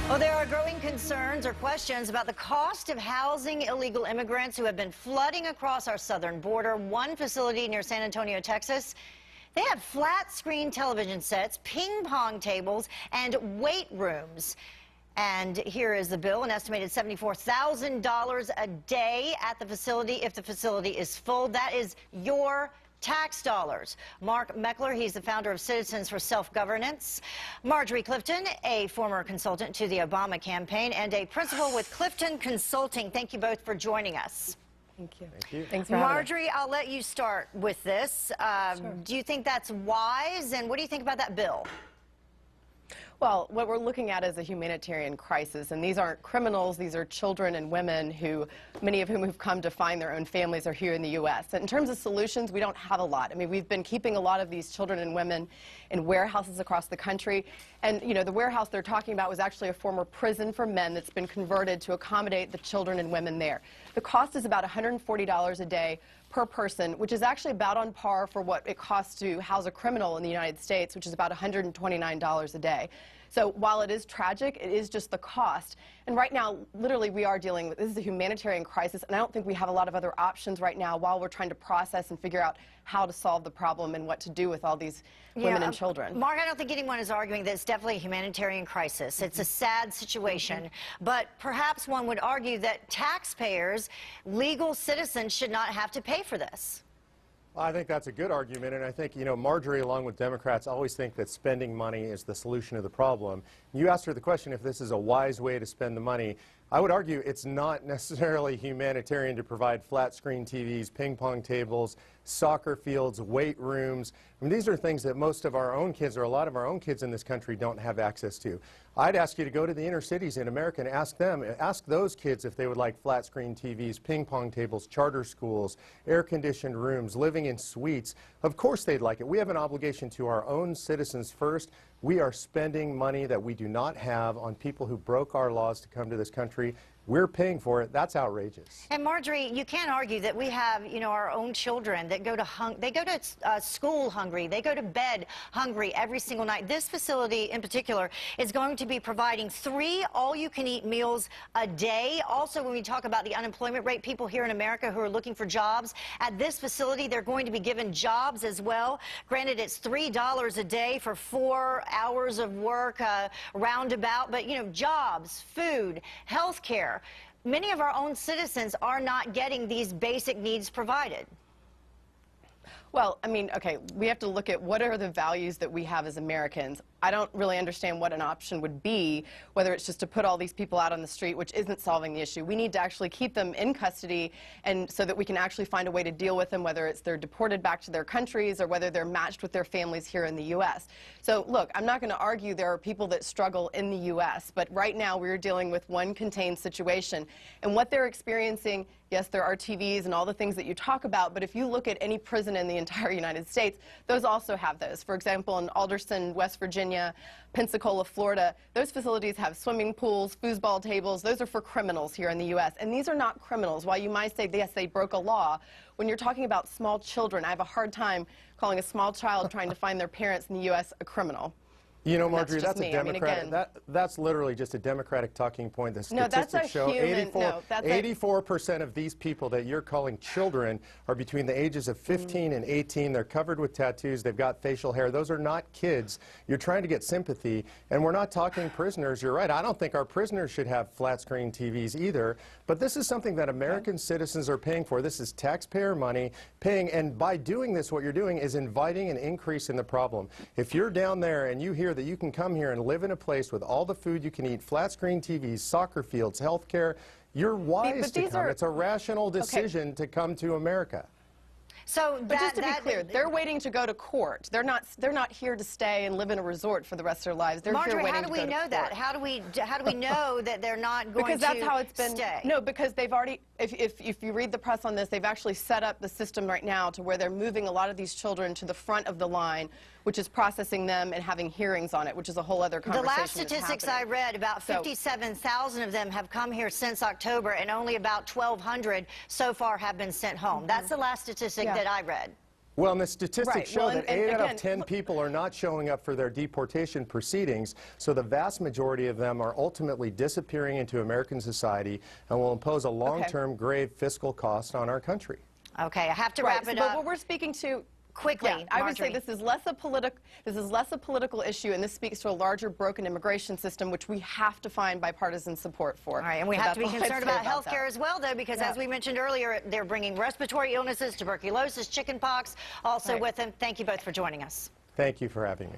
Well, there are growing concerns or questions about the cost of housing illegal immigrants who have been flooding across our southern border. One facility near San Antonio, Texas, they have flat-screen television sets, ping pong tables, and weight rooms. And here is the bill, an estimated $74,000 a day at the facility if the facility is full. That is your tax dollars. Mark Meckler, he's the founder of Citizens for Self-Governance. Marjorie Clifton, a former consultant to the Obama campaign and a principal with Clifton Consulting. Thank you both for joining us. Thank you. Thank you. Thanks for having us. Marjorie, I'll let you start with this. Sure. Do you think that's wise, and what do you think about that bill? Well, what we're looking at is a humanitarian crisis, and these aren't criminals. These are children and women who, many of whom have come to find their own families are here in the U.S. And in terms of solutions, we don't have a lot. I mean, we've been keeping a lot of these children and women in warehouses across the country. And, you know, the warehouse they're talking about was actually a former prison for men that's been converted to accommodate the children and women there. The cost is about $140 a day per person, which is actually about on par for what it costs to house a criminal in the United States, which is about $129 a day. So while it is tragic, it is just the cost. And right now, literally, we are dealing with, this is a humanitarian crisis, and I don't think we have a lot of other options right now while we're trying to process and figure out how to solve the problem and what to do with all these women and children. Mark, I don't think anyone is arguing that it's definitely a humanitarian crisis. It's a sad situation, but perhaps one would argue that taxpayers, legal citizens, should not have to pay for this. Well, I think that's a good argument, and I think, you know, Marjorie, along with Democrats, always think that spending money is the solution to the problem. You asked her the question if this is a wise way to spend the money. I would argue it's not necessarily humanitarian to provide flat-screen TVs, ping-pong tables, soccer fields, weight rooms. I mean, these are things that most of our own kids, or a lot of our own kids in this country, don't have access to. I'd ask you to go to the inner cities in America and ask those kids if they would like flat-screen TVs, ping-pong tables, charter schools, air-conditioned rooms, living in suites. Of course they'd like it. We have an obligation to our own citizens first. We are spending money that we do not have on people who broke our laws to come to this country. We're paying for it. That's outrageous. And Marjorie, you can't argue that we have, you know, our own children that go to school hungry. They go to bed hungry every single night. This facility in particular is going to be providing 3 all-you-can-eat meals a day. Also, when we talk about the unemployment rate, people here in America who are looking for jobs, at this facility, they're going to be given jobs as well. Granted, it's $3 a day for 4 hours of work roundabout, but, you know, jobs, food, health care. Many of our own citizens are not getting these basic needs provided. Well, I mean, okay, we have to look at what are the values that we have as Americans. I don't really understand what an option would be, whether it's just to put all these people out on the street, which isn't solving the issue. We need to actually keep them in custody, and so that we can actually find a way to deal with them, whether it's they're deported back to their countries or whether they're matched with their families here in the U.S. So, look, I'm not going to argue there are people that struggle in the U.S., but right now we're dealing with one contained situation. And what they're experiencing, yes, there are TVs and all the things that you talk about, but if you look at any prison in the entire United States, those also have those. For example, in Alderson, West Virginia, Pensacola, Florida, those facilities have swimming pools, foosball tables. Those are for criminals here in the U.S. And these are not criminals. While you might say, yes, they broke a law, when you're talking about small children, I have a hard time calling a small child trying to find their parents in the U.S. a criminal. You know, Marjorie, that's a Democratic, I mean, that's literally just a Democratic talking point. The no, statistics show 84% 84% of these people that you're calling children are between the ages of 15 and 18. They're covered with tattoos. They've got facial hair. Those are not kids. You're trying to get sympathy, and we're not talking prisoners. You're right. I don't think our prisoners should have flat-screen TVs either, but this is something that American citizens are paying for. This is taxpayer money paying, and by doing this, what you're doing is inviting an increase in the problem. If you're down there and you hear that you can come here and live in a place with all the food you can eat, flat-screen TVs, soccer fields, health care, you're wise to come. It's a rational decision to come to America. So but just to be clear, they're waiting to go to court. They're not here to stay and live in a resort for the rest of their lives. They're Marjorie, here waiting how do we know that? How do we know that they're not going because that's how it's been. Stay? No, because they've already. If you read the press on this, they've actually set up the system right now to where they're moving a lot of these children to the front of the line, which is processing them and having hearings on it, which is a whole other conversation. The last statistics I read, about 57,000 of them have come here since October, and only about 1,200 so far have been sent home. That's the last statistic that I read. Well, and the statistics Right. show Well, that and 8 out of again, 10 people are not showing up for their deportation proceedings, so the vast majority of them are ultimately disappearing into American society and will impose a long-term grave fiscal cost on our country. Okay, I have to Right. wrap it But up. what we're speaking to Quickly, yeah, I would say Marjorie. this is less a political issue, and this speaks to a larger broken immigration system, which we have to find bipartisan support for. All right, and we So have to be that's all I'd concerned say about health that. care as well, though, because Yeah. as we mentioned earlier, they're bringing respiratory illnesses, tuberculosis, chickenpox, also Right. with them. Thank you both for joining us. Thank you for having me.